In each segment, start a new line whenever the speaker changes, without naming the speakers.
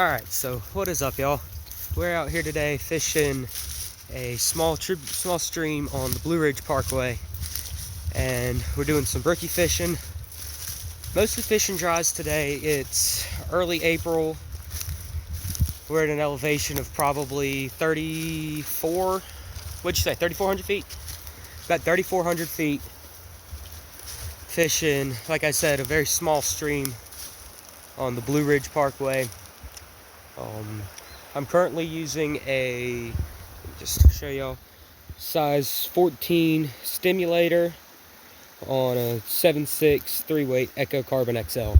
Alright, so what is up, y'all? We're out here today fishing a small stream on the Blue Ridge Parkway, and we're doing some brookie fishing. Mostly fishing dries today. It's early April. We're at an elevation of probably 34, what'd you say, 3,400 feet? About 3,400 feet. Fishing, like I said, a very small stream on the Blue Ridge Parkway. I'm currently using a, just to show y'all, size 14 stimulator on a 7.6 3-weight Echo Carbon XL.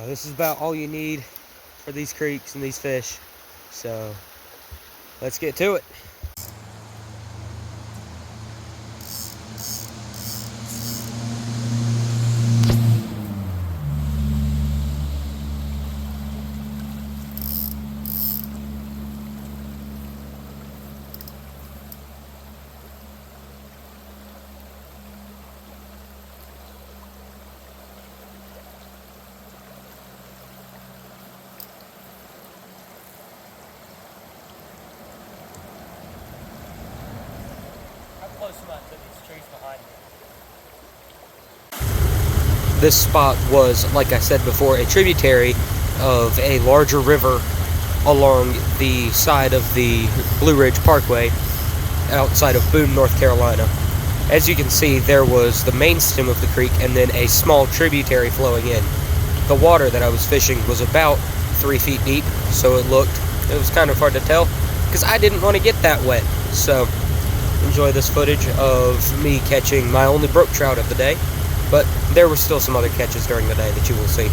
This is about all you need for these creeks and these fish. So let's get to it. This spot was, like I said before, a tributary of a larger river along the side of the Blue Ridge Parkway outside of Boone, North Carolina. As you can see, there was the main stem of the creek and then a small tributary flowing in. The water that I was fishing was about 3 feet deep, so it was kind of hard to tell because I didn't want to get that wet. So enjoy this footage of me catching my only brook trout of the day, but there were still some other catches during the day that you will see.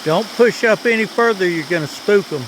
Don't push up any further, you're going to spook them.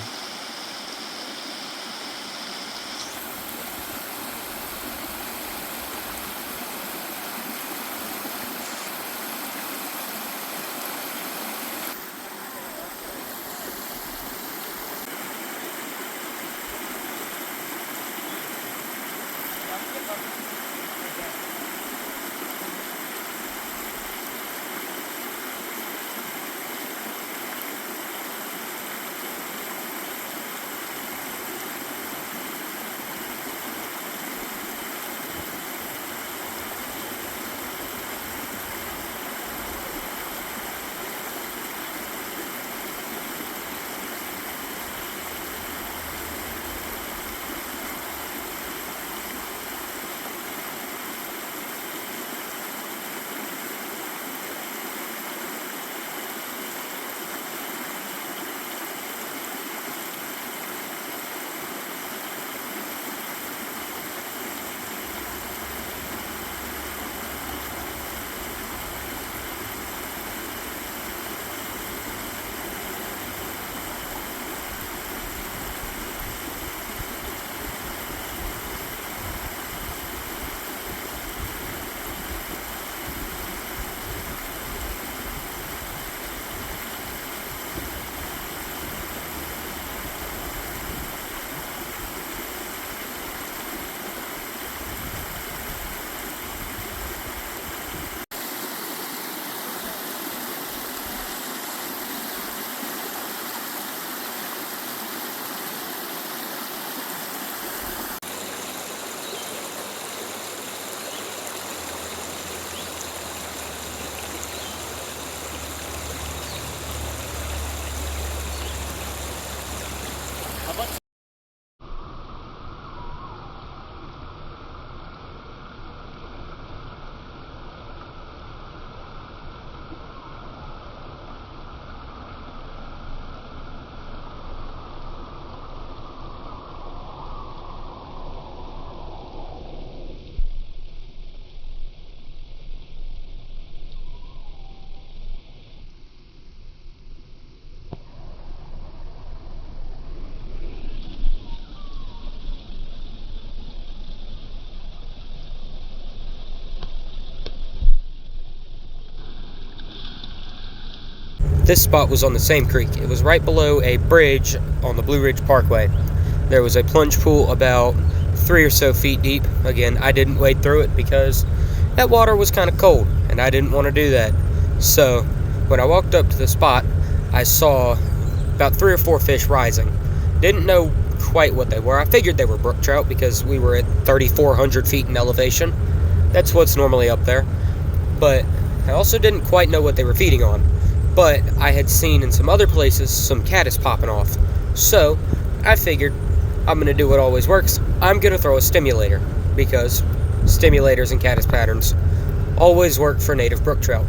This spot was on the same creek. It was right below a bridge on the Blue Ridge Parkway. There was a plunge pool about 3 or so feet deep. Again, I didn't wade through it because that water was kind of cold and I didn't want to do that. So when I walked up to the spot, I saw about 3 or 4 fish rising. Didn't know quite what they were. I figured they were brook trout because we were at 3,400 feet in elevation. That's what's normally up there. But I also didn't quite know what they were feeding on. But I had seen in some other places some caddis popping off. So I figured I'm going to do what always works. I'm going to throw a stimulator because stimulators and caddis patterns always work for native brook trout.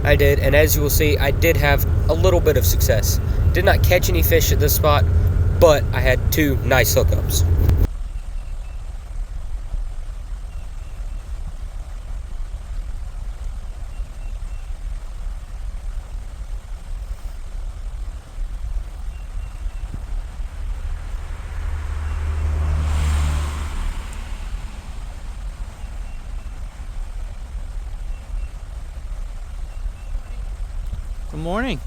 I did, and as you will see, I did have a little bit of success. Did not catch any fish at this spot, but I had 2 nice hookups.
Good morning.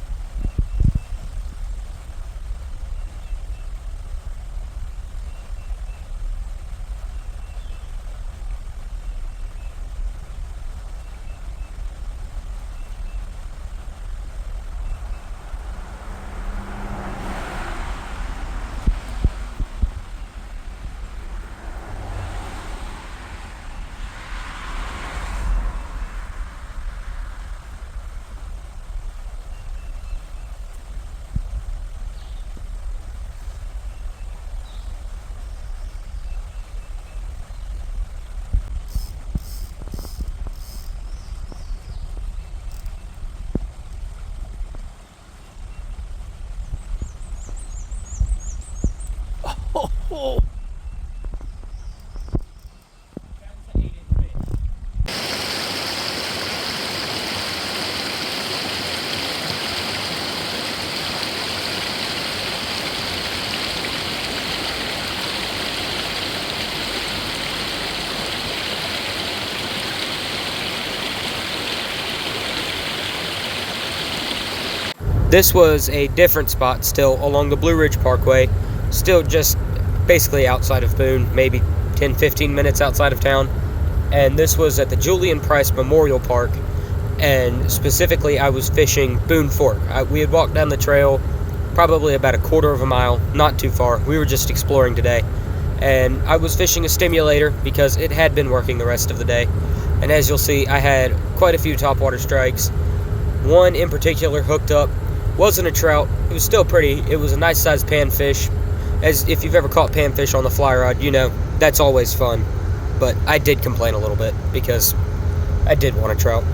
Oh.
This was a different spot still along the Blue Ridge Parkway, still just basically outside of Boone, maybe 10-15 minutes outside of town, and this was at the Julian Price Memorial Park, and specifically I was fishing Boone Fork. We had walked down the trail probably about a quarter of a mile, not too far. We were just exploring today, and I was fishing a stimulator because it had been working the rest of the day, and as you'll see, I had quite a few topwater strikes. One in particular hooked up. Wasn't a trout. It was still pretty. It was a nice sized panfish. As if you've ever caught panfish on the fly rod, you know that's always fun. But I did complain a little bit because I did want a trout.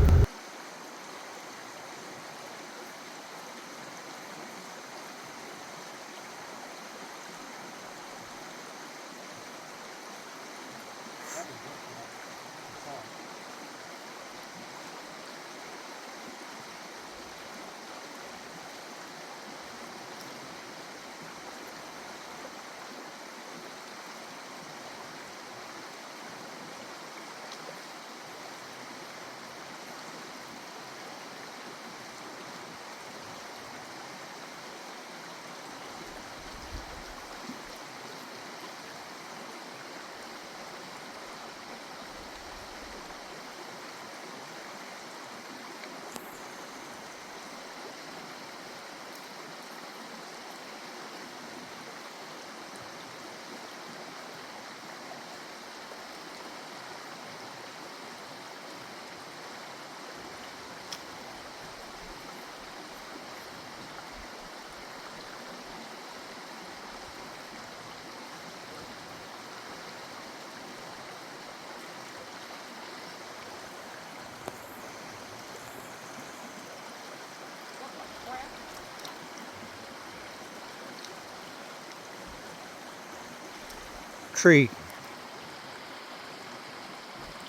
Tree.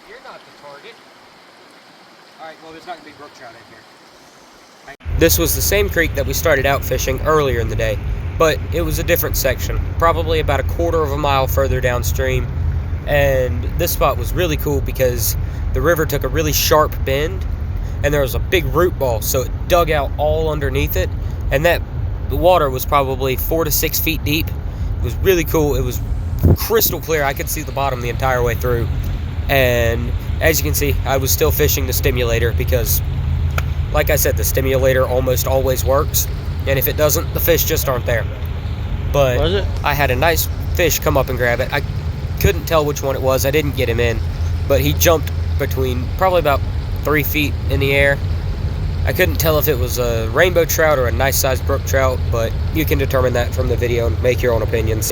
You're not the target. Alright, well, there's not going to be brook trout in here. This was the same creek that we started out fishing earlier in the day, but it was a different section, probably about a quarter of a mile further downstream. And this spot was really cool because the river took a really sharp bend, and there was a big root ball, so it dug out all underneath it, and the water was probably 4 to 6 feet deep. It was really cool. It was crystal clear. I could see the bottom the entire way through, and as you can see, I was still fishing the stimulator because, like I said, the stimulator almost always works, and if it doesn't, the fish just aren't there. But
Was it?
I had a nice fish come up and grab it. I couldn't tell which one it was. I didn't get him in, but he jumped between probably about 3 feet in the air. I couldn't tell if it was a rainbow trout or a nice sized brook trout, but you can determine that from the video and make your own opinions.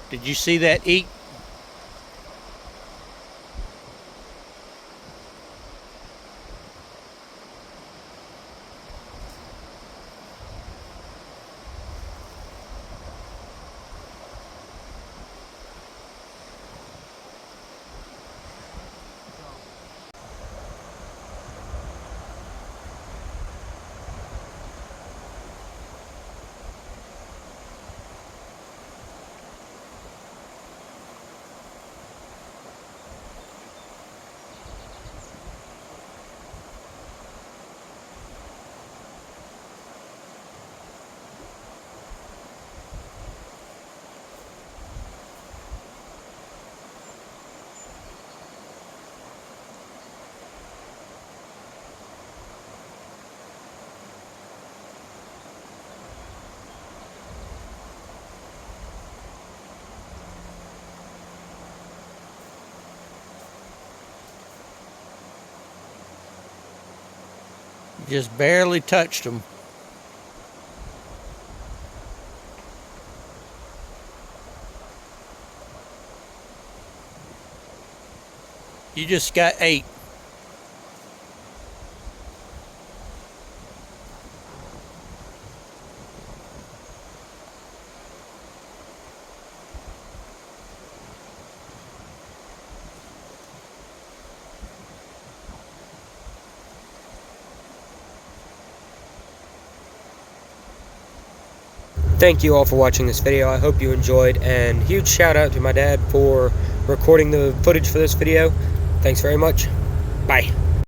Did you see that eat? Just barely touched them. You just got 8.
Thank you all for watching this video. I hope you enjoyed, and huge shout out to my dad for recording the footage for this video. Thanks very much. Bye.